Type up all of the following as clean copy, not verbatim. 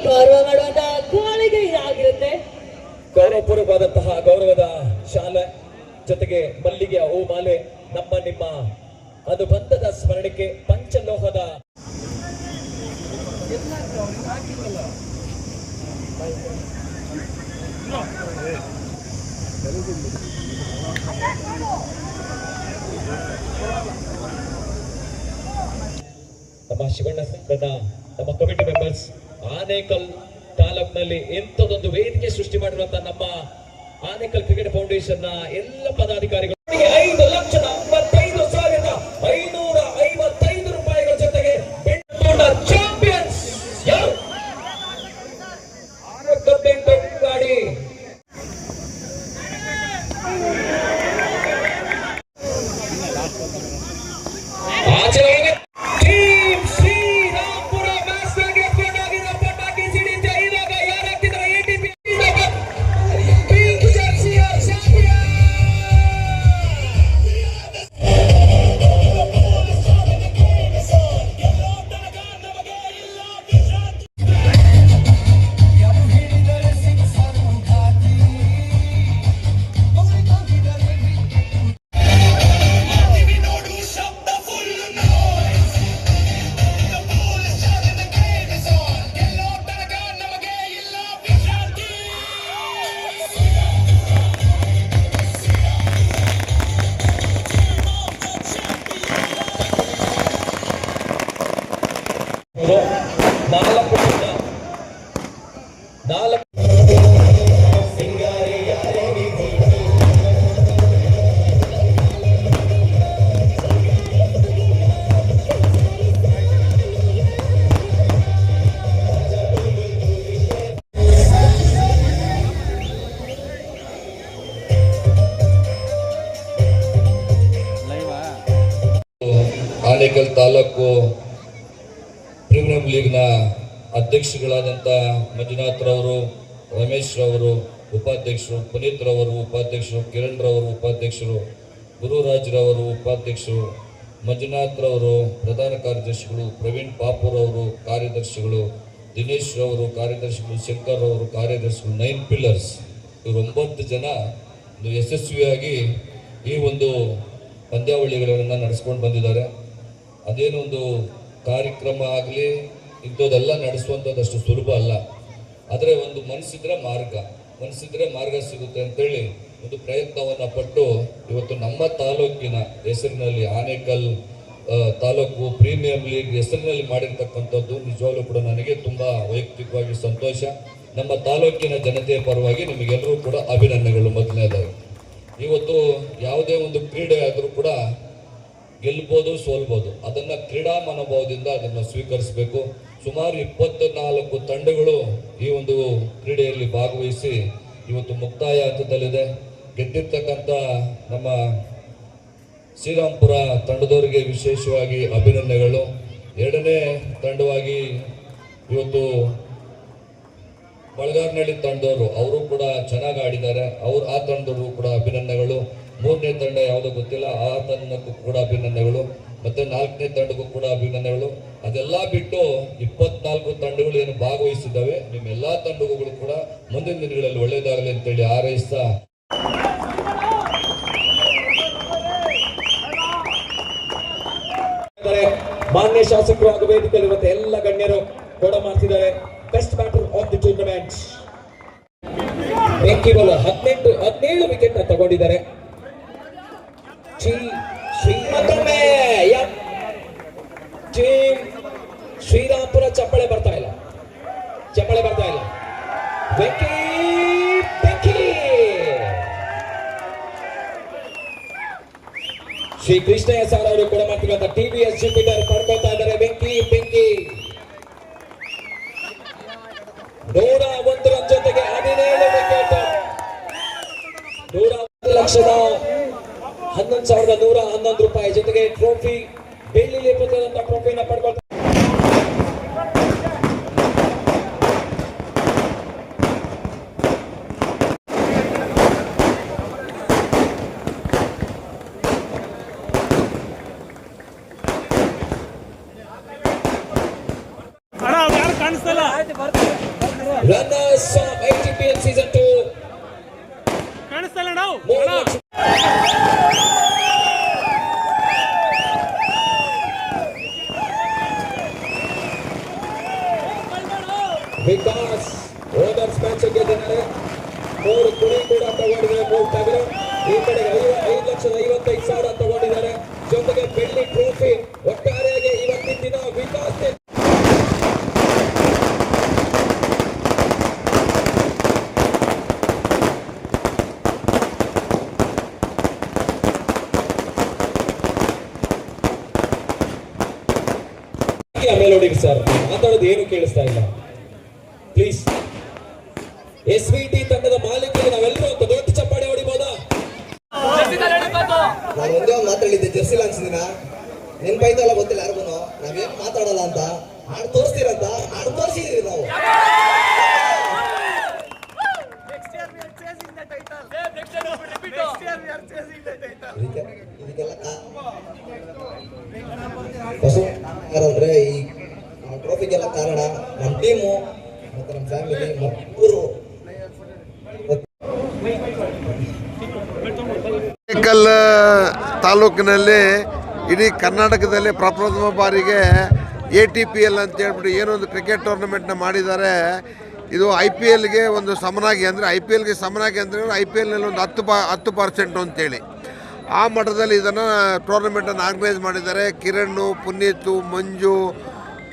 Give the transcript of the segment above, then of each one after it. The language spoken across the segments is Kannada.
ಗೌರವ ಮಾಡುವಂತ ಗೋಳಿಗೆ ಆಗಿರುತ್ತೆ. ಗೌರವಪೂರ್ವಕವಾದಂತಹ ಗೌರವದ ಶಾಲೆ ಜೊತೆಗೆ ಮಲ್ಲಿಗೆಯ ಹೂ ಮಾಲೆ ನಮ್ಮ ನಿಮ್ಮ ಅನುಬಂಧದ ಸ್ಮರಣೆಗೆ ಪಂಚಲೋಹದ ನಮ್ಮ ಶಿವಣ್ಣ ಸಂಘದ ನಮ್ಮ ಕಮಿಟಿ ಮೆಂಬರ್ಸ್ ಆನೇಕಲ್ ತಾಲೂಕಿನಲ್ಲಿ ಎಂಥದೊಂದು ವೇದಿಕೆ ಸೃಷ್ಟಿ ಮಾಡಿರುವಂತಹ ನಮ್ಮ ಆನೇಕಲ್ ಕ್ರಿಕೆಟ್ ಫೌಂಡೇಶನ್ ನ ಎಲ್ಲ ಪದಾಧಿಕಾರಿಗಳಿಗೆ 5,55,555 ರೂಪಾಯಿಗಳ ಜೊತೆಗೆ ಚಾಂಪಿಯನ್ಸ್ ಗಾಡಿ ಆನೇಕಲ್ ತಾಲೂಕು ಪ್ರೀಮಿಯಂ ಲೀಗ್ನ ಅಧ್ಯಕ್ಷಗಳಾದಂಥ ಮಂಜುನಾಥ್ ರವರು, ರಮೇಶ್ ರವರು ಉಪಾಧ್ಯಕ್ಷರು, ಪುನೀತ್ ರವರು ಉಪಾಧ್ಯಕ್ಷರು, ಕಿರಣ್ ರವರು ಉಪಾಧ್ಯಕ್ಷರು, ಗುರುರಾಜ್ ರವರು ಉಪಾಧ್ಯಕ್ಷರು, ಮಂಜುನಾಥ್ ರವರು ಪ್ರಧಾನ ಕಾರ್ಯದರ್ಶಿಗಳು, ಪ್ರವೀಣ್ ಪಾಪೂರ್ ಅವರು ಕಾರ್ಯದರ್ಶಿಗಳು, ದಿನೇಶ್ ರವರು ಕಾರ್ಯದರ್ಶಿಗಳು, ಶಂಕರ್ ರವರು ಕಾರ್ಯದರ್ಶಿಗಳು, 9 ಪಿಲ್ಲರ್ಸ್ ಇವರು 9 ಜನ ಯಶಸ್ವಿಯಾಗಿ ಈ ಒಂದು ಪಂದ್ಯಾವಳಿಗಳನ್ನು ನಡೆಸ್ಕೊಂಡು ಬಂದಿದ್ದಾರೆ. ಅದೇನೊಂದು ಕಾರ್ಯಕ್ರಮ ಆಗಲಿ ಇಂಥದ್ದೆಲ್ಲ ನಡೆಸುವಂಥದ್ದಷ್ಟು ಸುಲಭ ಅಲ್ಲ. ಆದರೆ ಒಂದು ಮನಸ್ಸಿದ್ರೆ ಮಾರ್ಗ ಸಿಗುತ್ತೆ ಅಂತೇಳಿ ಒಂದು ಪ್ರಯತ್ನವನ್ನು ಪಟ್ಟು ಇವತ್ತು ನಮ್ಮ ತಾಲೂಕಿನ ಹೆಸರಿನಲ್ಲಿ ಆನೇಕಲ್ ತಾಲೂಕು ಪ್ರೀಮಿಯಂ ಲೀಗ್ ಹೆಸರಿನಲ್ಲಿ ಮಾಡಿರ್ತಕ್ಕಂಥದ್ದು ನಿಜವಾಗ್ಲೂ ಕೂಡ ನನಗೆ ತುಂಬ ವೈಯಕ್ತಿಕವಾಗಿ ಸಂತೋಷ. ನಮ್ಮ ತಾಲೂಕಿನ ಜನತೆಯ ಪರವಾಗಿ ನಿಮಗೆಲ್ಲರೂ ಕೂಡ ಅಭಿನಂದನೆಗಳು. ಮೊದಲನೇದಾಗಿ ಇವತ್ತು ಯಾವುದೇ ಒಂದು ಕ್ರೀಡೆ ಆದರೂ ಕೂಡ ಗೆಲ್ಬೋದು, ಸೋಲ್ಬೋದು, ಅದನ್ನು ಕ್ರೀಡಾ ಮನೋಭಾವದಿಂದ ಅದನ್ನು ಸ್ವೀಕರಿಸಬೇಕು. ಸುಮಾರು 24 ತಂಡಗಳು ಈ ಒಂದು ಕ್ರೀಡೆಯಲ್ಲಿ ಭಾಗವಹಿಸಿ ಇವತ್ತು ಮುಕ್ತಾಯ ಹಂತದಲ್ಲಿದೆ. ಗೆದ್ದಿರ್ತಕ್ಕಂಥ ನಮ್ಮ ಶ್ರೀರಾಮ್ಪುರ ತಂಡದವರಿಗೆ ವಿಶೇಷವಾಗಿ ಅಭಿನಂದನೆಗಳು. ಎರಡನೇ ತಂಡವಾಗಿ ಇವತ್ತು ಬಳಗಾರ್ನಹಳ್ಳಿ ತಂಡದವರು ಅವರು ಕೂಡ ಚೆನ್ನಾಗಿ ಆಡಿದ್ದಾರೆ. ಆ ತಂಡದವರು ಕೂಡ ಅಭಿನಂದನೆಗಳು. ಮೂರನೇ ತಂಡ ಯಾವುದೋ ಗೊತ್ತಿಲ್ಲ, ಆ ತಂಡಕ್ಕೂ ಕೂಡ ಅಭಿನಂದನೆಗಳು. ಮತ್ತೆ 4ನೇ ತಂಡಕ್ಕೂ ಕೂಡ ಅಭಿನಂದನೆಗಳು. ಅದೆಲ್ಲ ಬಿಟ್ಟು 24 ತಂಡಗಳು ಏನು ಭಾಗವಹಿಸಿದ್ದಾವೆ, ನಿಮ್ಮ ಎಲ್ಲಾ ತಂಡಗಳು ಕೂಡ ಮುಂದಿನ ದಿನಗಳಲ್ಲಿ ಒಳ್ಳೆಯದಾಗಲಿ ಅಂತೇಳಿ ಹಾರೈಸ್ತಾ ಮಾನ್ಯ ಶಾಸಕರು ಹಾಗೂ ವೇದಿಕೆಯಲ್ಲಿರುವಂತಹ ಎಲ್ಲ ಗಣ್ಯರು ಕೂಡ ಮಾಡ್ತಿದ್ದಾರೆ. Best batter of the tournament ಬೆಂಕಿ ಬೌಲರ್ 17 ವಿಕೆಟ್ ತಗೊಂಡಿದ್ದಾರೆ. ಶ್ರೀರಾಮ್ಪುರ ಚಪ್ಪಳೆ ಬರ್ತಾ ಇಲ್ಲ. ಬೆಂಕಿ ಶ್ರೀ ಕೃಷ್ಣಯ್ಯ ಸಾರ್ ಅವರು ಕೂಡ ಮಾಡ್ತಿರುವಂತಹ TVS ಜುಪಿಟರ್ ಪಡ್ಕೊಳ್ತಾ ಇದ್ದಾರೆ. ಬೆಂಕಿ 101 ರನ್ ಜೊತೆಗೆ 17 ವಿಕೆಟ್. 101,1111 ರೂಪಾಯಿ ಜೊತೆಗೆ ಟ್ರೋಫಿ, ಬೆಳ್ಳಿ ಲೇಪದಂತ ಟ್ರೋಫಿನ ಪಡ್ಕೊಳ್ತಾರೆ. ಕಾಣಿಸ್ತಲ್ಲ. runners of ITPL season 2. Vikas owners match ಗೆದ್ದಿದ್ದಾರೆ. 3 ಕುಡಿ ಕೂಡ ತಗೊಂಡಿದ್ದಾರೆ, 3 ಟಗರು. ಈ ಕಡೆ 5,55,000 ತಗೊಂಡಿದ್ದಾರೆ, ಜೊತೆಗೆ ಬೆಳ್ಳಿ ಟ್ರೋಫಿ. ಒಟ್ಟಾರೆಯಾಗಿ ಇವತ್ತಿನ ದಿನ ವಿಕಾಸ್ ಮೇಲೋಡಿ ಸರ್, ಮಾತಾಡೋದು ಏನು ಕೇಳಿಸ್ತಾ ಇಲ್ಲ ಪ್ಲೀಸ್. SVT ತಂಡದ ಮಾಲೀಕರಿಗೆ ನಾವೆಲ್ಲರೂ ಒಂದು ದೊಡ್ಡ ಚಪ್ಪಾಳೆ ಹೊಡಿಬೋದಾ? ನಾನು ಒಂದೇ ಒಂದು ಮಾತಾಡಿದ್ದೆ, ಜರ್ಸಿ ಅನ್ಸಿದಿನ ನೆನ್ಪೈತಲ್ಲ ಗೊತ್ತಿಲ್ಲ ಯಾರಿಗೂ. ನಾವೇನ್ ಮಾತಾಡಲ್ಲ ಅಂತ ಹಾಡು ತೋರಿಸ್ತೀರಂತ ಹಾಡು ತೋರಿಸಿದ್ರಿ ನಾವು. ಇದಕ್ಕೆಲ್ಲ ಯಾರಂದ್ರೆ ಈ ಟ್ರೋಫಿಗೆಲ್ಲ ಕಾರಣ ನಮ್ಮ ಟೀಮು ಮತ್ತೆ ನಮ್ಮ ಫ್ಯಾಮಿಲಿ ಮಕ್ಕಳು. ಆನೇಕಲ್ ತಾಲೂಕಿನಲ್ಲಿ ಇಡೀ ಕರ್ನಾಟಕದಲ್ಲಿ ಪ್ರಪ್ರಥಮ ಬಾರಿಗೆ ATPL ಅಂತ ಹೇಳ್ಬಿಟ್ಟು ಏನೊಂದು ಕ್ರಿಕೆಟ್ ಟೂರ್ನಮೆಂಟ್ನ ಮಾಡಿದ್ದಾರೆ. ಇದು IPLಗೆ ಒಂದು ಸಮನಾಗಿ, ಅಂದರೆ IPLಗೆ ಸಮನಾಗಿ ಅಂದರೆ IPLನಲ್ಲಿ ಒಂದು 10% ಅಂತೇಳಿ ಆ ಮಟ್ಟದಲ್ಲಿ ಇದನ್ನು ಟೂರ್ನಮೆಂಟನ್ನು ಆರ್ಗನೈಸ್ ಮಾಡಿದ್ದಾರೆ. ಕಿರಣ್, ಪುನೀತ್, ಮಂಜು,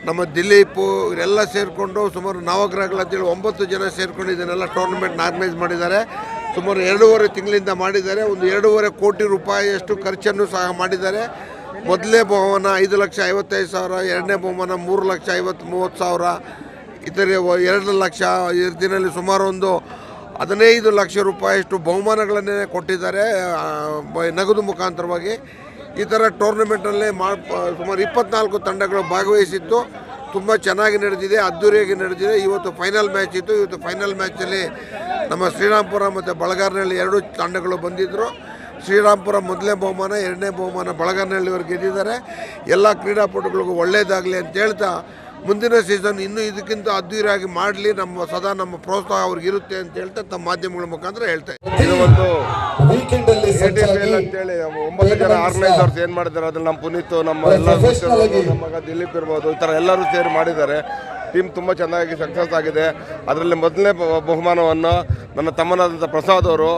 ನಮ್ಮ ದಿಲೀಪು ಇವರೆಲ್ಲ ಸೇರಿಕೊಂಡು ಸುಮಾರು ನವಗ್ರಹಗಳಂತೇಳಿ 9 ಜನ ಸೇರಿಕೊಂಡು ಇದನ್ನೆಲ್ಲ ಟೂರ್ನಮೆಂಟ್ನ ಆರ್ಗನೈಸ್ ಮಾಡಿದ್ದಾರೆ. ಸುಮಾರು 2.5 ತಿಂಗಳಿಂದ ಮಾಡಿದ್ದಾರೆ. ಒಂದು 2.5 ಕೋಟಿ ರೂಪಾಯಿಯಷ್ಟು ಖರ್ಚನ್ನು ಸಹ ಮಾಡಿದ್ದಾರೆ. ಮೊದಲನೇ ಬಹುಮಾನ 5,55,000, ಎರಡನೇ ಬಹುಮಾನ 3,50,30,000, ಇತರೆ 2 ಲಕ್ಷ. ಇದರಲ್ಲಿ ಸುಮಾರು ಒಂದು 15 ಲಕ್ಷ ರೂಪಾಯಿಯಷ್ಟು ಬಹುಮಾನಗಳನ್ನೇ ಕೊಟ್ಟಿದ್ದಾರೆ ನಗದು ಮುಖಾಂತರವಾಗಿ. ಈ ಥರ ಟೂರ್ನಮೆಂಟಲ್ಲಿ ಸುಮಾರು 24 ತಂಡಗಳು ಭಾಗವಹಿಸಿತ್ತು. ತುಂಬ ಚೆನ್ನಾಗಿ ನಡೆದಿದೆ, ಅದ್ದೂರಿಯಾಗಿ ನಡೆದಿದೆ. ಇವತ್ತು ಫೈನಲ್ ಮ್ಯಾಚ್ ಇತ್ತು. ಇವತ್ತು ಫೈನಲ್ ಮ್ಯಾಚಲ್ಲಿ ನಮ್ಮ ಶ್ರೀರಾಮ್ಪುರ ಮತ್ತು ಬಳಗಾರನಹಳ್ಳಿ 2 ತಂಡಗಳು ಬಂದಿದ್ದರು. ಶ್ರೀರಾಮ್ಪುರ ಮೊದಲನೇ ಬಹುಮಾನ, ಎರಡನೇ ಬಹುಮಾನ ಬಳಗಾರನಹಳ್ಳಿಯವರು ಗೆದ್ದಿದ್ದಾರೆ. ಎಲ್ಲ ಕ್ರೀಡಾಪಟುಗಳಿಗೂ ಒಳ್ಳೆಯದಾಗಲಿ ಅಂತ ಹೇಳ್ತಾ, ಮುಂದಿನ ಸೀಸನ್ ಇನ್ನೂ ಇದಕ್ಕಿಂತ ಅದ್ದೂರಿಯಾಗಿ ಮಾಡಲಿ, ಸದಾ ನಮ್ಮ ಪ್ರೋತ್ಸಾಹ ಅವ್ರಿಗೆ ಇರುತ್ತೆ ಅಂತ ಹೇಳ್ತಾ ತಮ್ಮ ಮಾಧ್ಯಮಗಳ ಮುಖಾಂತರ ಹೇಳ್ತಾ ಇದ್ದಾರೆ. ಇದು ಒಂದು ATPL ಅಂತೇಳಿ 9 ಜನ ಆರ್ಗನೈಸರ್ಸ್ ಏನು ಮಾಡಿದ್ದಾರೆ ಅದ್ರಲ್ಲಿ ನಮ್ಮ ಪುನೀತ್, ನಮ್ಮ ಎಲ್ಲ ನಮ್ಮ ಮಗ ದಿಲೀಪ್ ಇರ್ಬೋದು, ಈ ಥರ ಎಲ್ಲರೂ ಸೇರಿ ಮಾಡಿದ್ದಾರೆ. ಟೀಮ್ ತುಂಬ ಚೆನ್ನಾಗಿ ಸಕ್ಸಸ್ ಆಗಿದೆ. ಅದರಲ್ಲಿ ಮೊದಲನೇ ಬಹುಮಾನವನ್ನು ನನ್ನ ತಮ್ಮನಾದಂಥ ಪ್ರಸಾದ್ ಅವರು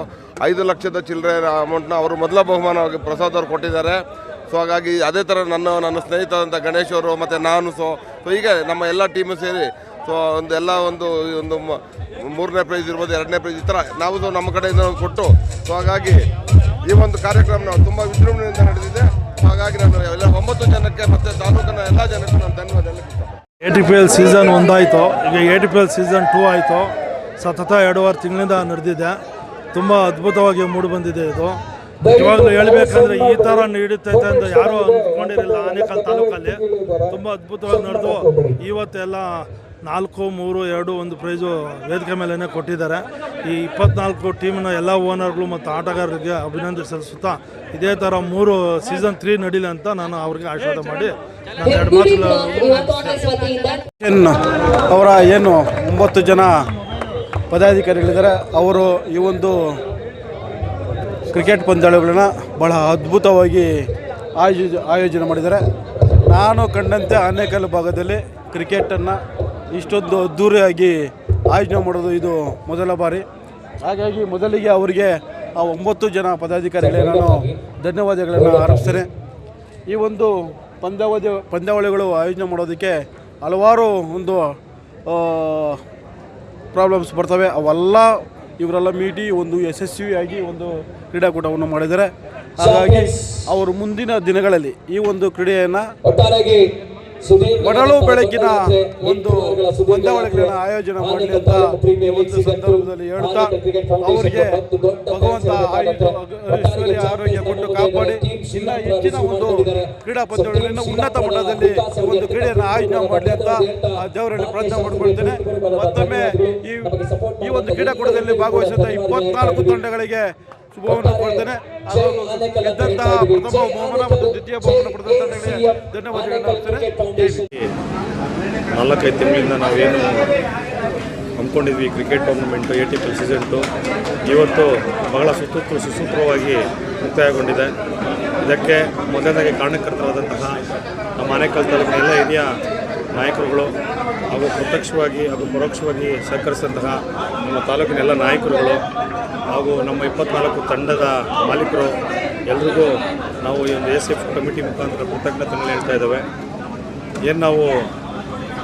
5 ಲಕ್ಷದ ಚಿಲ್ಲರೆ ಅಮೌಂಟ್ನ ಅವರು ಮೊದಲ ಬಹುಮಾನವಾಗಿ ಪ್ರಸಾದ್ ಅವರು ಕೊಟ್ಟಿದ್ದಾರೆ. ಸೊ ಹಾಗಾಗಿ ಅದೇ ಥರ ನನ್ನ ಸ್ನೇಹಿತರಾದಂಥ ಗಣೇಶ್ ಅವರು ಮತ್ತು ನಾನು ಸೊ ಹೀಗೆ ನಮ್ಮ ಎಲ್ಲ ಟೀಮು ಸೇರಿ ಸೊ ಒಂದು ಮೂರನೇ ಪ್ರೈಸ್ ಇರ್ಬೋದು, ಎರಡನೇ ಪ್ರೈಸ್, ಈ ಥರ ನಾವು ಸೊ ನಮ್ಮ ಕಡೆಯಿಂದ ಕೊಟ್ಟು ಸೊ ಹಾಗಾಗಿ ಈ ಒಂದು ಕಾರ್ಯಕ್ರಮ ನಾವು ತುಂಬ ವಿಜೃಂಭಣೆಯಿಂದ ನಡೆದಿದೆ. ಸೊ ಹಾಗಾಗಿ ನಾನು ಎಲ್ಲ 9 ಜನಕ್ಕೆ ಮತ್ತು ತಾಲೂಕಿನ ಎಲ್ಲ ಜನಕ್ಕೂ ನಾನು ಧನ್ಯವಾದ ಹೇಳಕ್ಕೆ ATPL ಸೀಸನ್ 1 ಆಯಿತು, ಈಗ ATPL ಸೀಸನ್ 2 ಆಯಿತು. ಸತತ 2.5 ತಿಂಗಳಿಂದ ನಡೆದಿದೆ. ತುಂಬ ಅದ್ಭುತವಾಗಿ ಮೂಡಿ ಬಂದಿದೆ ಇದು. ನಿಜವಾಗ್ಲೂ ಹೇಳ್ಬೇಕಂದ್ರೆ ಈ ಥರ ನೀಡುತ್ತೈತೆ ಅಂತ ಯಾರೂ ಅಂದ್ಕೊಂಡಿರಲಿಲ್ಲ. ಆನೇಕಲ್ ತಾಲೂಕಲ್ಲಿ ತುಂಬ ಅದ್ಭುತವಾಗಿ ನಡೆದು ಇವತ್ತೆಲ್ಲ 4, 3, 2 ಒಂದು ಪ್ರೈಸು ವೇದಿಕೆ ಮೇಲೇ ಕೊಟ್ಟಿದ್ದಾರೆ. ಈ 24 ಟೀಮ್ನ ಎಲ್ಲ ಓನರ್ಗಳು ಮತ್ತು ಆಟಗಾರರಿಗೆ ಅಭಿನಂದನೆ ಸಲ್ಲಿಸುತ್ತಾ ಇದೇ ಥರ ಸೀಸನ್ 3 ನಡೀಲಿ ಅಂತ ನಾನು ಅವ್ರಿಗೆ ಆಶೀರ್ವಾದ ಮಾಡಿ ನಾನು 2 ಮಾತುಗಳು ಅವರ ಏನು 9 ಜನ ಪದಾಧಿಕಾರಿಗಳಿದ್ದಾರೆ. ಅವರು ಈ ಒಂದು ಕ್ರಿಕೆಟ್ ಪಂದ್ಯಾವಳಿಗಳನ್ನ ಭಾಳ ಅದ್ಭುತವಾಗಿ ಆಯೋಜನೆ ಮಾಡಿದ್ದಾರೆ. ನಾನು ಕಂಡಂತೆ ಆನೇಕಲ್ ಭಾಗದಲ್ಲಿ ಕ್ರಿಕೆಟನ್ನು ಇಷ್ಟೊಂದು ಅದ್ದೂರಿಯಾಗಿ ಆಯೋಜನೆ ಮಾಡೋದು ಇದು ಮೊದಲ ಬಾರಿ. ಹಾಗಾಗಿ ಮೊದಲಿಗೆ ಅವರಿಗೆ ಆ 9 ಜನ ಪದಾಧಿಕಾರಿಗಳಿಗೆ ನಾನು ಧನ್ಯವಾದಗಳನ್ನು ಅರ್ಪಿಸ್ತೇನೆ. ಈ ಒಂದು ಪಂದ್ಯಾವಳಿಗಳು ಆಯೋಜನೆ ಮಾಡೋದಕ್ಕೆ ಹಲವಾರು ಒಂದು ಪ್ರಾಬ್ಲಮ್ಸ್ ಬರ್ತವೆ. ಅವೆಲ್ಲ ಇವರೆಲ್ಲ ಮೀಟಿ ಒಂದು ಯಶಸ್ವಿಯಾಗಿ ಒಂದು ಕ್ರೀಡಾಕೂಟವನ್ನು ಮಾಡಿದ್ದಾರೆ. ಹಾಗಾಗಿ ಅವರು ಮುಂದಿನ ದಿನಗಳಲ್ಲಿ ಈ ಒಂದು ಕ್ರೀಡೆಯನ್ನು ಮೊದಲು ಬೆಳಕಿನ ಒಂದು ಪಂದ್ಯಾವಳಿಗಳನ್ನು ಆಯೋಜನೆ ಮಾಡಲಿ ಅಂತ ಈ ಒಂದು ಸಂದರ್ಭದಲ್ಲಿ ಹೇಳ್ತಾ ಅವರಿಗೆ ಭಗವಂತ ಐಶ್ವರ್ಯ ಆರೋಗ್ಯ ಕೊಟ್ಟು ಕಾಪಾಡಿ ಇನ್ನು ಹೆಚ್ಚಿನ ಒಂದು ಕ್ರೀಡಾ ಪಂದ್ಯಾವಳಿಗಳನ್ನು ಉನ್ನತ ಮಟ್ಟದಲ್ಲಿ ಒಂದು ಕ್ರೀಡೆಯನ್ನು ಆಯೋಜನೆ ಮಾಡಲಿ ಅಂತ ದೇವರಲ್ಲಿ ಪ್ರಾರ್ಥನೆ ಮಾಡಿಕೊಳ್ತೇನೆ. ಮತ್ತೊಮ್ಮೆ ಈ ಒಂದು ಕ್ರೀಡಾಕೂಟದಲ್ಲಿ ಭಾಗವಹಿಸಿದ 24 ತಂಡಗಳಿಗೆ ಶುಭವನ್ನು ಕೊಡ್ತೇನೆ. ಗೆದ್ದಂತಹ ಪ್ರಥಮ ಬಹುಮಾನ ಮತ್ತು ದ್ವಿತೀಯ ಬಹುಮಾನ ಪಡೆದ ತಂಡಗಳಿಗೆ ಧನ್ಯವಾದಗಳನ್ನು ಅರ್ಪಿಸ್ತೇನೆ. 4-5 ತಿಂಗಳಿಂದ ನಾವೇನು ಹಮ್ಮಿಕೊಂಡಿದ್ವಿ ಕ್ರಿಕೆಟ್ ಟೂರ್ನಮೆಂಟು ATPL ಸೀಸನ್ 2 ಇವತ್ತು ಬಹಳ ಸುಸೂತ್ರವಾಗಿ ಮುಕ್ತಾಯಗೊಂಡಿದೆ. ಇದಕ್ಕೆ ಮೊದಲನೇದಾಗಿ ಕಾರಣಕರ್ತರಾದಂತಹ ನಮ್ಮ ಆನೇಕಲ್ ತಾಲೂಕಿನ ಎಲ್ಲ ಹಿರಿಯ ನಾಯಕರುಗಳು ಹಾಗೂ ಪ್ರತ್ಯಕ್ಷವಾಗಿ ಹಾಗೂ ಪರೋಕ್ಷವಾಗಿ ಸಹಕರಿಸಿದಂತಹ ನಮ್ಮ ತಾಲೂಕಿನ ಎಲ್ಲ ನಾಯಕರುಗಳು ಹಾಗೂ ನಮ್ಮ 24 ತಂಡದ ಮಾಲೀಕರು ಎಲ್ರಿಗೂ ನಾವು ಈ ಒಂದು ACF ಕಮಿಟಿ ಮುಖಾಂತರ ಕೃತಜ್ಞತೆಗಳನ್ನು ಹೇಳ್ತಾ ಇದ್ದೇವೆ. ಏನು ನಾವು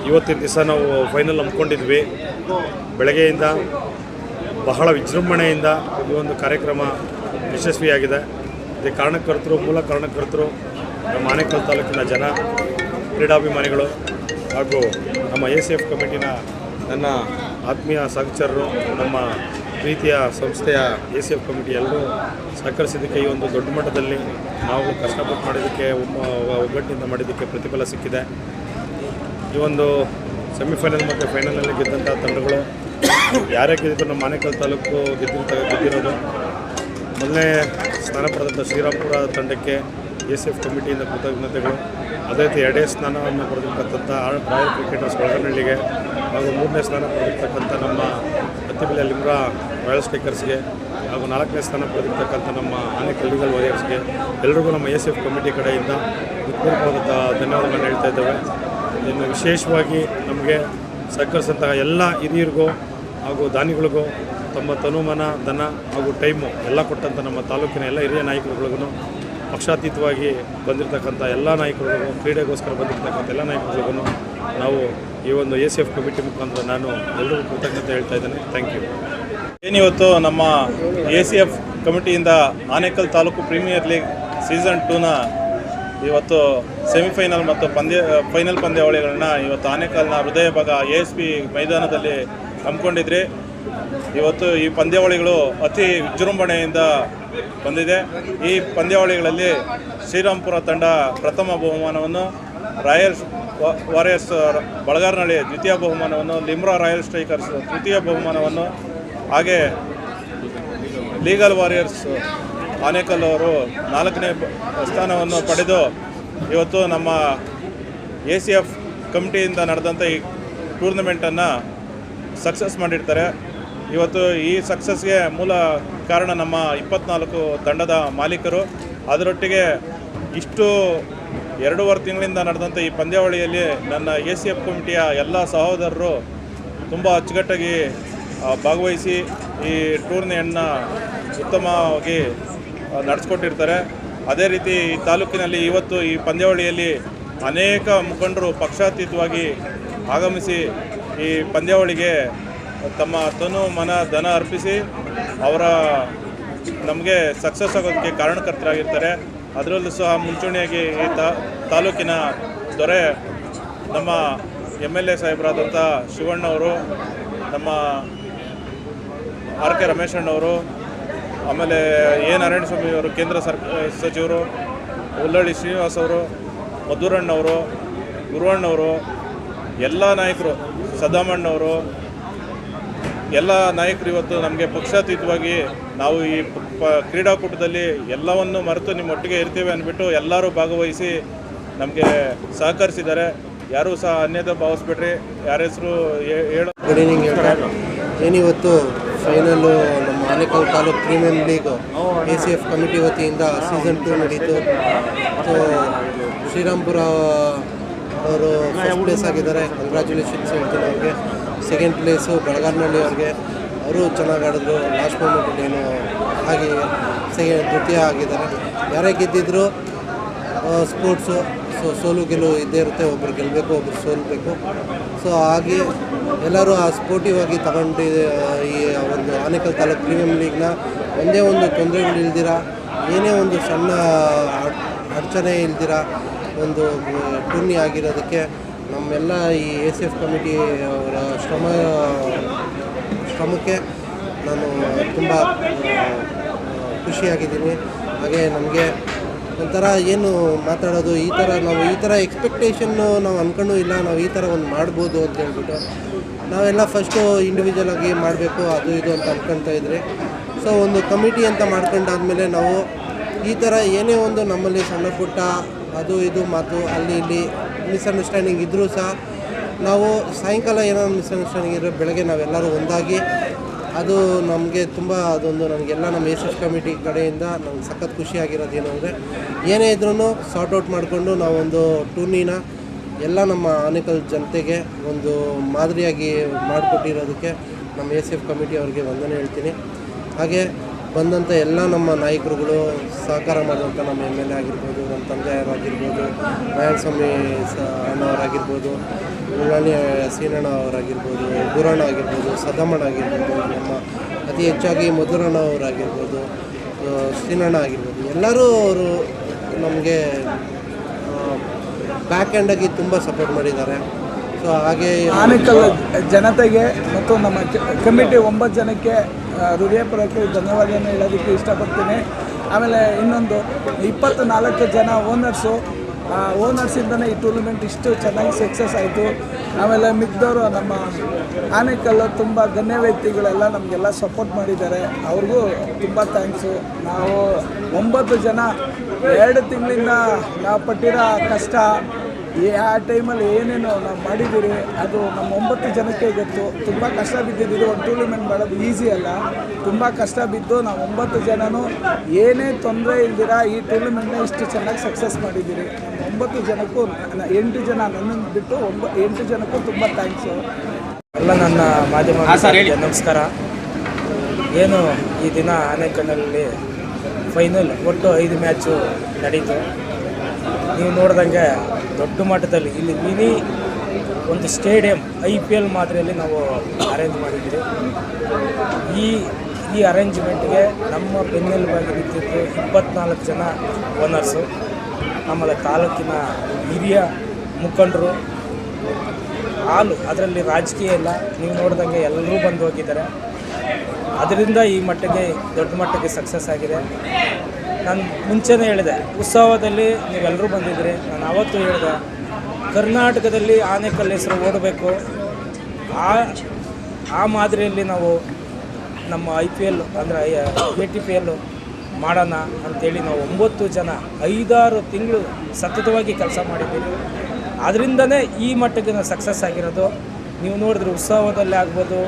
ಇವತ್ತಿನ ದಿವಸ ನಾವು ಫೈನಲ್ ಹಮ್ಮಿಕೊಂಡಿದ್ವಿ. ಬೆಳಗ್ಗೆಯಿಂದ ಬಹಳ ವಿಜೃಂಭಣೆಯಿಂದ ಈ ಒಂದು ಕಾರ್ಯಕ್ರಮ ಯಶಸ್ವಿಯಾಗಿದೆ. ಇದಕ್ಕೆ ಮೂಲ ಕಾರಣಕರ್ತರು ನಮ್ಮ ಆನೇಕಲ್ ತಾಲೂಕಿನ ಜನ, ಕ್ರೀಡಾಭಿಮಾನಿಗಳು ಹಾಗೂ ನಮ್ಮ ACF ಕಮಿಟಿನ ನನ್ನ ಆತ್ಮೀಯ ಸಹಚರರು, ನಮ್ಮ ಪ್ರೀತಿಯ ಸಂಸ್ಥೆಯ ACF ಕಮಿಟಿ ಎಲ್ಲರೂ ಸಹಕರಿಸಿದ್ದಕ್ಕೆ ಈ ಒಂದು ದೊಡ್ಡ ಮಟ್ಟದಲ್ಲಿ ನಾವು ಕಷ್ಟಪಟ್ಟು ಮಾಡಿದ್ದಕ್ಕೆ ಒಗ್ಗಟ್ಟಿನಿಂದ ಮಾಡಿದ್ದಕ್ಕೆ ಪ್ರತಿಫಲ ಸಿಕ್ಕಿದೆ. ಈ ಒಂದು ಸೆಮಿಫೈನಲ್ ಮತ್ತು ಫೈನಲಲ್ಲಿ ಗೆದ್ದಂಥ ತಂಡಗಳು ಯಾರೇ ಗೆದ್ದಿದ್ರು ನಮ್ಮ ಆನೇಕಲ್ ತಾಲೂಕು ಗೆದ್ದಿರೋದು. ಮೊದಲನೇ ಸ್ಥಾನ ಪಡೆದಂಥ ಶ್ರೀರಾಮ್ಪುರ ತಂಡಕ್ಕೆ ACF ಕಮಿಟಿಯಿಂದ ಕೃತಜ್ಞತೆಗಳು. ಅದೇ ರೀತಿ 2ನೇ ಸ್ಥಾನವನ್ನು ಪಡೆದಿರ್ತಕ್ಕಂಥ ರಾಯಲ್ ಕ್ರಿಕೆಟರ್ಸ್ ಬಳಗನಹಳ್ಳಿಗೆ ಹಾಗೂ 3ನೇ ಸ್ಥಾನ ಪಡೆದಿರ್ತಕ್ಕಂಥ ನಮ್ಮ ಅತ್ತಿಬೆಲೆ ಲಿಮ್ರಾ ರಾಯಲ್ ಸ್ಟ್ರೈಕರ್ಸ್ಗೆ ಹಾಗೂ 4ನೇ ಸ್ಥಾನ ಪಡೆದಿರ್ತಕ್ಕಂಥ ನಮ್ಮ ಆನೇಕಲ್ ಲೀಗಲ್ ವಾರಿಯರ್ಸ್ಗೆ ಎಲ್ರಿಗೂ ನಮ್ಮ ACF ಕಮಿಟಿ ಕಡೆಯಿಂದ ಹೃತ್ಪೂರ್ವಕವಾದ ಧನ್ಯವಾದಗಳನ್ನು ಹೇಳ್ತಾ ಇದ್ದೇವೆ. ಇನ್ನು ವಿಶೇಷವಾಗಿ ನಮಗೆ ಸಹಕರಿಸಿದಂತಹ ಎಲ್ಲ ಹಿರಿಯರಿಗೂ ಹಾಗೂ ದಾನಿಗಳಿಗೂ ತಮ್ಮ ತನುಮನ ಧನ ಹಾಗೂ ಟೈಮು ಎಲ್ಲ ಕೊಟ್ಟಂಥ ನಮ್ಮ ತಾಲೂಕಿನ ಎಲ್ಲ ಹಿರಿಯ ನಾಯಕರುಗಳಿಗೂ ಪಕ್ಷಾತೀತವಾಗಿ ಬಂದಿರತಕ್ಕಂಥ ಎಲ್ಲ ನಾಯಕರಿಗೂ ಕ್ರೀಡೆಗೋಸ್ಕರ ಬಂದಿರತಕ್ಕಂಥ ಎಲ್ಲ ನಾಯಕರಿಗೂ ನಾವು ಈ ಒಂದು ACF ಕಮಿಟಿ ಮುಖಾಂತರ ನಾನು ಎಲ್ಲರಿಗೂ ಕೃತಜ್ಞತೆ ಹೇಳ್ತಾ ಇದ್ದೇನೆ. Thank you. ಏನಿವತ್ತು ನಮ್ಮ ACF ಕಮಿಟಿಯಿಂದ Anekal taluk premier league season 2ನ ಇವತ್ತು ಸೆಮಿಫೈನಲ್ ಮತ್ತು ಫೈನಲ್ ಪಂದ್ಯಾವಳಿಗಳನ್ನ ಇವತ್ತು ಆನೇಕಲ್ನ ಹೃದಯ ಭಾಗ ASP ಮೈದಾನದಲ್ಲಿ ಹಮ್ಮಿಕೊಂಡಿದ್ರಿ. ಇವತ್ತು ಈ ಪಂದ್ಯಾವಳಿಗಳು ಅತಿ ವಿಜೃಂಭಣೆಯಿಂದ ಬಂದಿದೆ. ಈ ಪಂದ್ಯಾವಳಿಗಳಲ್ಲಿ ಶ್ರೀರಾಮ್ಪುರ ತಂಡ ಪ್ರಥಮ ಬಹುಮಾನವನ್ನು, ರಾಯಲ್ ವಾರಿಯರ್ಸ್ ಬಳಗಾರನಹಳ್ಳಿ ದ್ವಿತೀಯ ಬಹುಮಾನವನ್ನು, ಲಿಮ್ರಾ ರಾಯಲ್ ಸ್ಟ್ರೈಕರ್ಸ್ ತೃತೀಯ ಬಹುಮಾನವನ್ನು, ಹಾಗೆ ಲೀಗಲ್ ವಾರಿಯರ್ಸ್ ಆನೇಕಲ್ ಅವರು 4ನೇ ಸ್ಥಾನವನ್ನು ಪಡೆದು ಇವತ್ತು ನಮ್ಮ ACF ಕಮಿಟಿಯಿಂದ ನಡೆದಂಥ ಈ ಟೂರ್ನಮೆಂಟನ್ನು ಸಕ್ಸಸ್ ಮಾಡಿರ್ತಾರೆ. ಇವತ್ತು ಈ ಸಕ್ಸಸ್ಗೆ ಮೂಲ ಕಾರಣ ನಮ್ಮ 24 ತಂಡದ ಮಾಲೀಕರು. ಅದರೊಟ್ಟಿಗೆ ಇಷ್ಟು 2.5 ತಿಂಗಳಿಂದ ನಡೆದಂಥ ಈ ಪಂದ್ಯಾವಳಿಯಲ್ಲಿ ನನ್ನ ACF ಕಮಿಟಿಯ ಎಲ್ಲ ಸಹೋದರರು ತುಂಬ ಅಚ್ಚುಕಟ್ಟಾಗಿ ಭಾಗವಹಿಸಿ ಈ ಟೂರ್ನಿಯನ್ನು ಉತ್ತಮವಾಗಿ ನಡೆಸ್ಕೊಟ್ಟಿರ್ತಾರೆ. ಅದೇ ರೀತಿ ಈ ತಾಲೂಕಿನಲ್ಲಿ ಇವತ್ತು ಈ ಪಂದ್ಯಾವಳಿಯಲ್ಲಿ ಅನೇಕ ಮುಖಂಡರು ಪಕ್ಷಾತೀತವಾಗಿ ಆಗಮಿಸಿ ಈ ಪಂದ್ಯಾವಳಿಗೆ ತಮ್ಮ ತನು ಮನ ಧನ ಅರ್ಪಿಸಿ ಅವರ ನಮಗೆ ಸಕ್ಸಸ್ ಆಗೋದಕ್ಕೆ ಕಾರಣಕರ್ತರಾಗಿರ್ತಾರೆ. ಅದರಲ್ಲೂ ಸಹ ಮುಂಚೂಣಿಯಾಗಿ ಈ ತಾಲೂಕಿನ ದೊರೆ ನಮ್ಮ MLA ಸಾಹೇಬರಾದಂಥ ಶಿವಣ್ಣವರು, ನಮ್ಮ RK ರಮೇಶಣ್ಣವರು, ಆಮೇಲೆ A ನಾರಾಯಣಸ್ವಾಮಿ ಅವರು, ಕೇಂದ್ರ ಸಚಿವರು, ಉಲ್ಲಳ್ಳಿ ಶ್ರೀನಿವಾಸ್ ಅವರು, ಮಧುರಣ್ಣವರು, ಗುರುವಣ್ಣವರು, ಎಲ್ಲ ನಾಯಕರು, ಸದಾಮಣ್ಣವರು, ಎಲ್ಲ ನಾಯಕರು ಇವತ್ತು ನಮಗೆ ಪಕ್ಷಾತೀತವಾಗಿ ನಾವು ಈ ಕ್ರೀಡಾಕೂಟದಲ್ಲಿ ಎಲ್ಲವನ್ನು ಮರೆತು ನಿಮ್ಮೊಟ್ಟಿಗೆ ಇರ್ತೀವಿ ಅಂದ್ಬಿಟ್ಟು ಎಲ್ಲರೂ ಭಾಗವಹಿಸಿ ನಮಗೆ ಸಹಕರಿಸಿದ್ದಾರೆ. ಯಾರೂ ಸಹ ಅನ್ಯತೆ ಭಾವಿಸ್ಬಿಟ್ರಿ, ಯಾರ ಹೆಸರು ಹೇಳೋ. ಗುಡ್ ಈವ್ನಿಂಗ್ ಹೇಳ್ತಾರೆ. ಏನಿವತ್ತು ಫೈನಲ್ಲು ನಮ್ಮ Anekal taluk premier league ACF committee ವತಿಯಿಂದ ಸೀಸನ್ 2 ನಡೀತು. ಸೊ ಶ್ರೀರಾಮ್ಪುರ ಅವರು ಫಸ್ಟ್ ಪ್ಲೇಸ್ ಆಗಿದ್ದಾರೆ, ಕಂಗ್ರ್ಯಾಚುಲೇಷನ್ಸ್ ಹೇಳ್ತೀನಿ ಅವ್ರಿಗೆ. ಸೆಕೆಂಡ್ ಪ್ಲೇಸು ಬೆಳಗಾರ್ನಹಳ್ಳಿ ಅವ್ರಿಗೆ, ಅವರು ಚೆನ್ನಾಗಿ ಆಡಿದ್ರು. ಲಾಸ್ಟ್ ಮೂಮೆಂಟಲ್ಲಿ ಏನು ಹಾಗೆ ದ್ವಿತೀಯ ಆಗಿದ್ದಾರೆ. ಯಾರೇ ಗೆದ್ದಿದ್ರು ಸ್ಪೋರ್ಟ್ಸು, ಸೊ ಸೋಲು ಗೆಲುವು ಇದ್ದೇ ಇರುತ್ತೆ, ಒಬ್ರು ಗೆಲ್ಲಬೇಕು, ಒಬ್ರು ಸೋಲ್ಬೇಕು. ಸೊ ಹಾಗೆ ಎಲ್ಲರೂ ಆ ಸ್ಪೋರ್ಟಿವ್ ಆಗಿ ತಗೊಂಡು ಈ ಒಂದು ಆನೇಕಲ್ ತಾಲೂಕು ಪ್ರೀಮಿಯರ್ ಲೀಗ್ನ ಒಂದೇ ಒಂದು ತೊಂದರೆಗಳು ಇಲ್ದಿರ, ಏನೇ ಒಂದು ಸಣ್ಣ ಅಡಚಣೆ ಇಲ್ದಿರ ಒಂದು ಟೂರ್ನಿ ಆಗಿರೋದಕ್ಕೆ ನಮ್ಮೆಲ್ಲ ಈ ACF ಕಮಿಟಿ ಅವರ ಶ್ರಮಕ್ಕೆ ನಾನು ತುಂಬ ಖುಷಿಯಾಗಿದ್ದೀನಿ. ಹಾಗೆ ನಮಗೆ ಒಂಥರ ಏನು ಮಾತಾಡೋದು, ಈ ಥರ ಎಕ್ಸ್ಪೆಕ್ಟೇಷನ್ನು ನಾವು ಅಂದ್ಕೊಂಡು ಇಲ್ಲ, ನಾವು ಈ ಥರ ಒಂದು ಮಾಡ್ಬೋದು ಅಂತ ಹೇಳ್ಬಿಟ್ಟು ನಾವೆಲ್ಲ ಫಸ್ಟು ಇಂಡಿವಿಜುವಲ್ ಆಗಿ ಮಾಡಬೇಕು ಅದು ಇದು ಅಂತ ಅಂದ್ಕೊಳ್ತಾ ಇದ್ರಿ. ಸೊ ಒಂದು ಕಮಿಟಿ ಅಂತ ಮಾಡ್ಕೊಂಡಾದ್ಮೇಲೆ ನಾವು ಈ ಥರ ಏನೇ ಒಂದು ನಮ್ಮಲ್ಲಿ ಸಣ್ಣ ಪುಟ್ಟ ಅದು ಇದು ಮಾತು ಅಲ್ಲಿ ಇಲ್ಲಿ ಮಿಸ್ಅಂಡರ್ಸ್ಟ್ಯಾಂಡಿಂಗ್ ಇದ್ದರೂ ಸಹ ನಾವು ಸಾಯಂಕಾಲ ಏನೋ ಮಿಸ್ಅಂಡರ್ಸ್ಟ್ಯಾಂಡಿಂಗ್ ಇರೋ ಬೆಳಗ್ಗೆ ನಾವೆಲ್ಲರೂ ಒಂದಾಗಿ ಅದು ನಮಗೆ ತುಂಬ ಅದೊಂದು ನನಗೆಲ್ಲ ನಮ್ಮ ACF ಕಮಿಟಿ ಕಡೆಯಿಂದ ನಮ್ಗೆ ಸಖತ್ ಖುಷಿಯಾಗಿರೋದು ಏನು ಅಂದರೆ ಏನೇ ಇದ್ರೂ ಸಾರ್ಟ್ ಔಟ್ ಮಾಡಿಕೊಂಡು ನಾವೊಂದು ಟೂರ್ನಿನ ಎಲ್ಲ ನಮ್ಮ ಆನೇಕಲ್ ಜನತೆಗೆ ಒಂದು ಮಾದರಿಯಾಗಿ ಮಾಡಿಕೊಟ್ಟಿರೋದಕ್ಕೆ ನಮ್ಮ ACF ಕಮಿಟಿ ಅವ್ರಿಗೆ ವಂದನೆ ಹೇಳ್ತೀನಿ. ಹಾಗೆ ಬಂದಂಥ ಎಲ್ಲ ನಮ್ಮ ನಾಯಕರುಗಳು ಸಹಕಾರ ಮಾಡಿದಂಥ ನಮ್ಮ MLA ಆಗಿರ್ಬೋದು, ನಮ್ಮ ತಂದೆಯವರಾಗಿರ್ಬೋದು, ನಾರಾಯಣಸ್ವಾಮಿ ಅಣ್ಣವರಾಗಿರ್ಬೋದು, ಉಳ್ಳಾಣಿ ಸೀನಣ್ಣ ಅವರಾಗಿರ್ಬೋದು, ಗುರಣ್ಣ ಆಗಿರ್ಬೋದು, ಸದಮಣ್ಣ ಆಗಿರ್ಬೋದು, ನಮ್ಮ ಅತಿ ಹೆಚ್ಚಾಗಿ ಮಧುರಣ್ಣ ಅವರಾಗಿರ್ಬೋದು, ಸೀನಣ್ಣ ಆಗಿರ್ಬೋದು, ಎಲ್ಲರೂ ಅವರು ನಮಗೆ ಬ್ಯಾಕ್ ಹ್ಯಾಂಡಾಗಿ ತುಂಬ ಸಪೋರ್ಟ್ ಮಾಡಿದ್ದಾರೆ. ಸೊ ಹಾಗೆ ಆನೇಕಲ್ ಜನತೆಗೆ ಮತ್ತು ನಮ್ಮ ಕಮಿಟಿ 9 ಜನಕ್ಕೆ ಹೃದಯಪೂರ್ವಕ ಧನ್ಯವಾದವನ್ನು ಹೇಳೋದಕ್ಕೆ ಇಷ್ಟಪಡ್ತೀನಿ. ಆಮೇಲೆ ಇನ್ನೊಂದು 24 ಜನ ಓನರ್ಸಿಂದನೇ ಈ ಟೂರ್ನಮೆಂಟ್ ಇಷ್ಟು ಚೆನ್ನಾಗಿ ಸಕ್ಸಸ್ ಆಯಿತು. ಆಮೇಲೆ ಮಿಕ್ದವರು ನಮ್ಮ ಆನೇಕಲ್ಲು ತುಂಬ ಗಣ್ಯ ವ್ಯಕ್ತಿಗಳೆಲ್ಲ ನಮಗೆಲ್ಲ ಸಪೋರ್ಟ್ ಮಾಡಿದ್ದಾರೆ, ಅವ್ರಿಗೂ ತುಂಬ ಥ್ಯಾಂಕ್ಸು. ನಾವು 9 ಜನ 2 ತಿಂಗಳಿಂದ ನಾವು ಪಟ್ಟಿರೋ ಕಷ್ಟ ಆ ಟೈಮಲ್ಲಿ ಏನೇನು ನಾವು ಮಾಡಿದ್ದೀರಿ ಅದು ನಮ್ಮ 9 ಜನಕ್ಕೆ ಗೊತ್ತು. ತುಂಬ ಕಷ್ಟ ಬಿದ್ದಿದ್ದೀರಿ, ಒಂದು ಟೂರ್ನಮೆಂಟ್ ಮಾಡೋದು ಈಸಿ ಅಲ್ಲ, ತುಂಬ ಕಷ್ಟ ಬಿದ್ದು ನಾವು 9 ಜನನೂ ಏನೇ ತೊಂದರೆ ಇಲ್ದಿರ ಈ ಟೂರ್ನಮೆಂಟ್ನ ಇಷ್ಟು ಚೆನ್ನಾಗಿ ಸಕ್ಸಸ್ ಮಾಡಿದ್ದೀರಿ. ನಮ್ಮ 9 ಜನಕ್ಕೂ 8 ಜನ ನನ್ನನ್ನು ಬಿಟ್ಟು 8 ಜನಕ್ಕೂ ತುಂಬ ಥ್ಯಾಂಕ್ಸು. ಎಲ್ಲ ನನ್ನ ಮಾಧ್ಯಮ ನಮಸ್ಕಾರ. ಏನು ಈ ದಿನ ಆನೇಕಲ್ನಲ್ಲಿ ಫೈನಲ್ ಒಟ್ಟು 5 ಮ್ಯಾಚು ನಡೀತು. ನೀವು ನೋಡ್ದಂಗೆ ದೊಡ್ಡ ಮಟ್ಟದಲ್ಲಿ ಇಲ್ಲಿ ಮಿನಿ ಒಂದು ಸ್ಟೇಡಿಯಂ IPL ಮಾದರಿಯಲ್ಲಿ ನಾವು ಅರೇಂಜ್ ಮಾಡಿದ್ದೀವಿ. ಈ ಅರೇಂಜ್ಮೆಂಟ್ಗೆ ನಮ್ಮ ಬೆನ್ನೆಲುಬಾಗಿ ನಿಂತಿದ್ದು 24 ಜನ ಓನರ್ಸು, ಆಮೇಲೆ ತಾಲೂಕಿನ ಹಿರಿಯ ಮುಖಂಡರು, ಅದರಲ್ಲಿ ರಾಜಕೀಯ ಇಲ್ಲ, ನೀವು ನೋಡ್ದಂಗೆ ಎಲ್ಲರೂ ಬಂದು ಹೋಗಿದ್ದಾರೆ. ಅದರಿಂದ ಈ ಮಟ್ಟಿಗೆ ದೊಡ್ಡ ಮಟ್ಟಿಗೆ ಸಕ್ಸಸ್ ಆಗಿದೆ. ನಾನು ಮುಂಚೆನೇ ಹೇಳಿದೆ, ಉತ್ಸವದಲ್ಲಿ ನೀವೆಲ್ಲರೂ ಬಂದಿದ್ದೀರಿ. ನಾನು ಆವತ್ತು ಹೇಳಿದೆ, ಕರ್ನಾಟಕದಲ್ಲಿ ಆನೇಕಲ್ ಹೆಸರು ಓಡಬೇಕು, ಆ ಮಾದರಿಯಲ್ಲಿ ನಾವು ನಮ್ಮ IPL ಅಂದರೆ ATPL ಮಾಡೋಣ ಅಂಥೇಳಿ ನಾವು 9 ಜನ 5-6 ತಿಂಗಳು ಸತತವಾಗಿ ಕೆಲಸ ಮಾಡಿದ್ದೀವಿ. ಅದರಿಂದನೇ ಈ ಮಟ್ಟಿಗೆ ನಾವು ಸಕ್ಸಸ್ ಆಗಿರೋದು. ನೀವು ನೋಡಿದ್ರೆ ಉತ್ಸವದಲ್ಲಿ ಆಗ್ಬೋದು,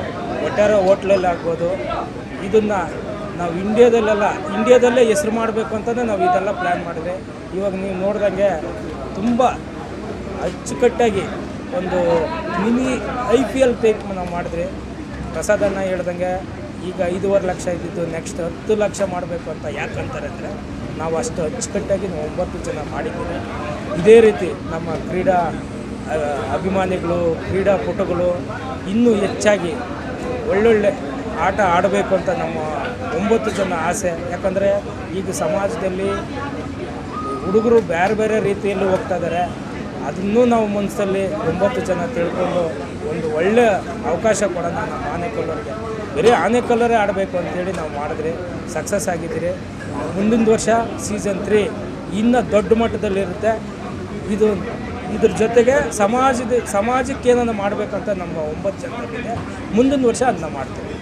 ಒಟ್ಟಾರೆ ಹೋಟ್ಲಲ್ಲಿ ಆಗ್ಬೋದು, ಇದನ್ನು ನಾವು ಇಂಡಿಯಾದಲ್ಲೇ ಹೆಸರು ಮಾಡಬೇಕು ಅಂತಲೇ ನಾವು ಇದೆಲ್ಲ ಪ್ಲ್ಯಾನ್ ಮಾಡಿದೆ. ಇವಾಗ ನೀವು ನೋಡ್ದಂಗೆ ತುಂಬ ಅಚ್ಚುಕಟ್ಟಾಗಿ ಒಂದು ಮಿನಿ IPL ಟೈಪ್ ನಾವು ಮಾಡಿದ್ರಿ. ಪ್ರಸಾದಣ್ಣ ಹೇಳ್ದಂಗೆ ಈಗ 5.5 ಲಕ್ಷ ಇದ್ದಿದ್ದು ನೆಕ್ಸ್ಟ್ 10 ಲಕ್ಷ ಮಾಡಬೇಕು ಅಂತ ಯಾಕಂತಾರೆ ಅಂದರೆ ನಾವು ಅಷ್ಟು ಅಚ್ಚುಕಟ್ಟಾಗಿ ನಾವು 9 ಜನ ಮಾಡಿದ್ದೀವಿ. ಇದೇ ರೀತಿ ನಮ್ಮ ಕ್ರೀಡಾ ಅಭಿಮಾನಿಗಳು, ಕ್ರೀಡಾಪಟುಗಳು ಇನ್ನೂ ಹೆಚ್ಚಾಗಿ ಒಳ್ಳೊಳ್ಳೆ ಆಟ ಆಡಬೇಕು ಅಂತ ನಮ್ಮ 9 ಜನ ಆಸೆ. ಯಾಕಂದರೆ ಈಗ ಸಮಾಜದಲ್ಲಿ ಹುಡುಗರು ಬೇರೆ ಬೇರೆ ರೀತಿಯಲ್ಲಿ ಹೋಗ್ತಾ ಇದ್ದಾರೆ. ಅದನ್ನೂ ನಾವು ಮನಸ್ಸಲ್ಲಿ 9 ಜನ ತಿಳ್ಕೊಂಡು ಒಂದು ಒಳ್ಳೆಯ ಅವಕಾಶ ಕೊಡೋಣ ನಮ್ಮ ಆನೇಕಲ್ಲರಿಗೆ. ಬರೀ ಆನೇಕಲ್ಲರೇ ಆಡಬೇಕು ಅಂತೇಳಿ ನಾವು ಮಾಡಿದ್ರಿ, ಸಕ್ಸಸ್ ಆಗಿದ್ದೀರಿ. ಮುಂದಿನ ವರ್ಷ ಸೀಸನ್ 3 ಇನ್ನೂ ದೊಡ್ಡ ಮಟ್ಟದಲ್ಲಿರುತ್ತೆ. ಇದ್ರ ಜೊತೆಗೆ ಸಮಾಜಕ್ಕೆ ಏನನ್ನ ಮಾಡಬೇಕಂತ ನಮ್ಮ 9 ಜನರಿಗೆ ಮುಂದಿನ ವರ್ಷ ಅದನ್ನ ಮಾಡ್ತೀವಿ.